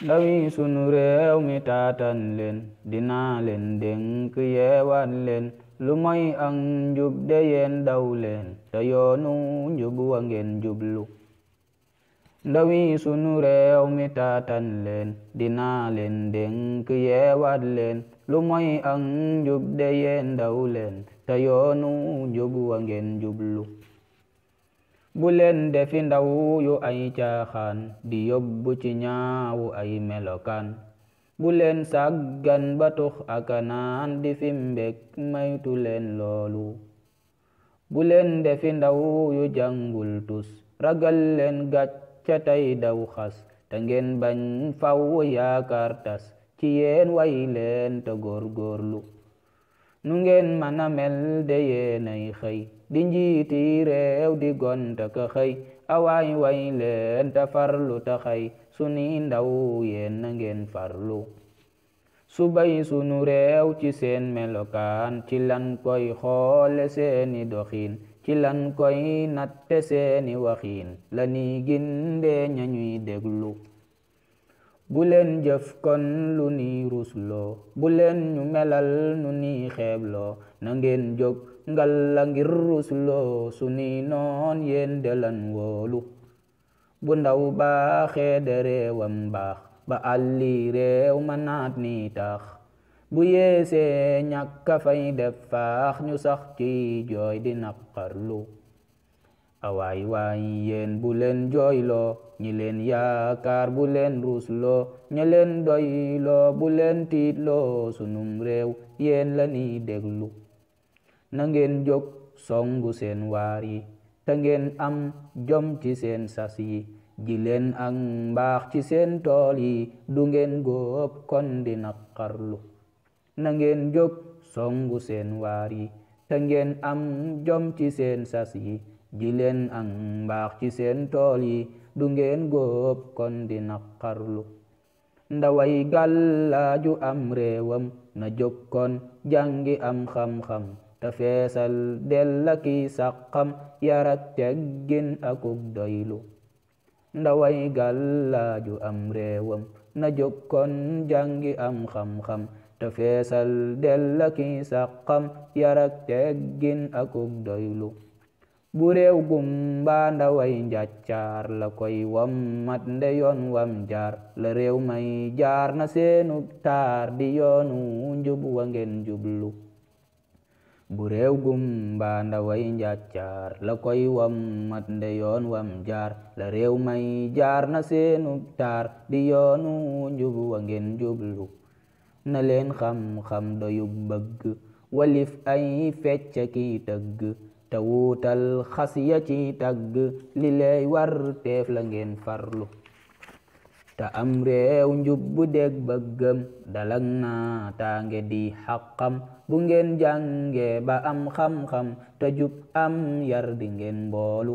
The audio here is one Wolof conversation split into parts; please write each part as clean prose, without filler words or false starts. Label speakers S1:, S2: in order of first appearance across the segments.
S1: ndawi sunu réew mi taatan leen dinaa leen dénk yeewaat leen lu moy ak njub de yeen daw leen te yoonu njub wa ngeen jublu ndawi sunu réew mi taatan leen dinaa leen dénk yeewaat leen lu moy ak njub de yeen daw leen te yoonu njub wa ngeen jublu bu leen defi ndaw yu ay caaxaan di yóbbu ci ñaawu ay melokaan bu leen sàggan ba tux akanaan di fi mbég maytu leen loolu bu leen defi ndaw yu jàngul tus ragal leen gàcca tey daw xas te ngeen bañ faw yaakaar tas ci yeen way leen te góorgóorlu nu ngeen mën a mel de yeenay xëy di njiiti réew di gonta ka xëy awaay way leen te farlu ta xëy suni ndaw yeen na ngeen farlu subay sunu réew ci seen melokaan ci lan koy xoole seeni doxiin ci lan koy natte seeni waxiin la ni gindee ñañuy déglu bu leen jëf kon lu ni rusloo bu leen ñu melal nu ni xeebloo na ngeen jóg ngal la ngir rusloo suni noon yeen delan woolu bu ndaw baaxee de réewam baax ba àlli réew ma naat ni tax bu yeesee ñàkka fay def faax ñu sax ci jooy di naqarlu awaay waay yeen bu leen jooyloo ñi leen yaakaar bu leen rusloo ña leen doyloo bu leen tiitloo sunum réew yeen la ni déglu na ngeen jóg songu seen waar yi te ngeen am jom ci seen sas yi ji leen ak mbaax ci seen tool yi du ngeen góob kon di naqarlu na ngeen jóg songu seen waar yi te ngeen am jom ci seen sas yi ji leen ak mbaax ci seen tool yi du ngeen góob kon di naqarlu ndaway Gàllaaju am réewam na jóg kon jàngi am xam-xam te feesal della ki sàqam yar ak teggin akuk doylu ndaway Gàllaaju am réewam na jóg kon jàngi am xam-xam te feesal della ki sàqam yar ak teggin akuk doylu bu réew gumba ndaway njàccaar la koy wammat nde yoon wam jaar la réew may jaar na seenu taar di yoonu njub wa ngeen jublu bu réew gumba ndaway njàccaar la koy wammat nde yoon wam jaar la réew may jaar na seenu taar di yoonu njub wa ngeen jublu na leen xam-xam doyub bëgg walif ay fecca ki tëgg te wuutal xas ya ci tagg li lay war teef la ngeen farlu te am réew njub bu dég bëggam dalag naa taange di xaqam bu ngeen jànge ba am xam-xam te jub am yar di ngeen mboolu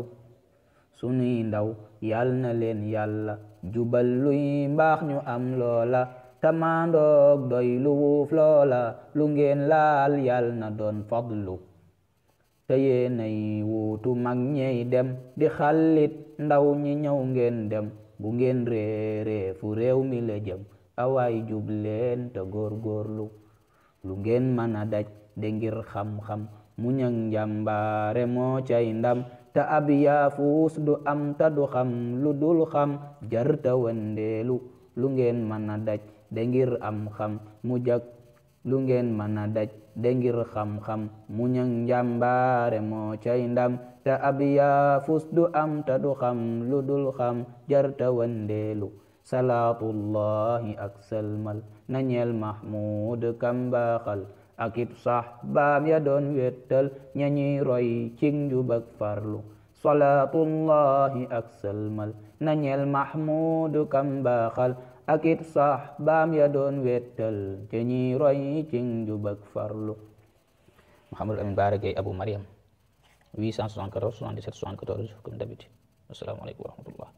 S1: sunuy ndaw yal na leen yàlla jubal luy mbaax ñu am loola te maandoog doy lu wuuf loola lu ngeen laal yal na doon fadlu te yéenay wuutu mag ñey dem di xallit ndaw ñi ñëw ngeen dem bu ngeen réeree fu réew mi la jëm awaay jub leen te góorgóorlu lu ngeen mën a daj de ngir xam-xam muñ ak njàmbaare moo cay ndam te ab yaafuus du am ta du xam lu dul xam jarta wandeelu lu ngeen mën a daj de ngir am xam mu jak lu ngeen mën a daj de ngir xam-xam muñ ak njàmbaare moo cay ndam te ab yaafus du am ta du xam lu dul xam jarta wandeelu salaatullahi ak salmal na ñeel mahmud kambaaxal ak it sax baam ya doon wettal ñañuy roy cig njub ak farlu salaatullahi ak salmal na ñeel mahmud kambaaxal ak it sax baam ya doon wettal te ñuy roy cig njub ak farlu Mouhamadou Amine Bara Gueye Abou Mariam 874 77 74 comme d'habitude. Assalamu alaikum wa rahmatullah.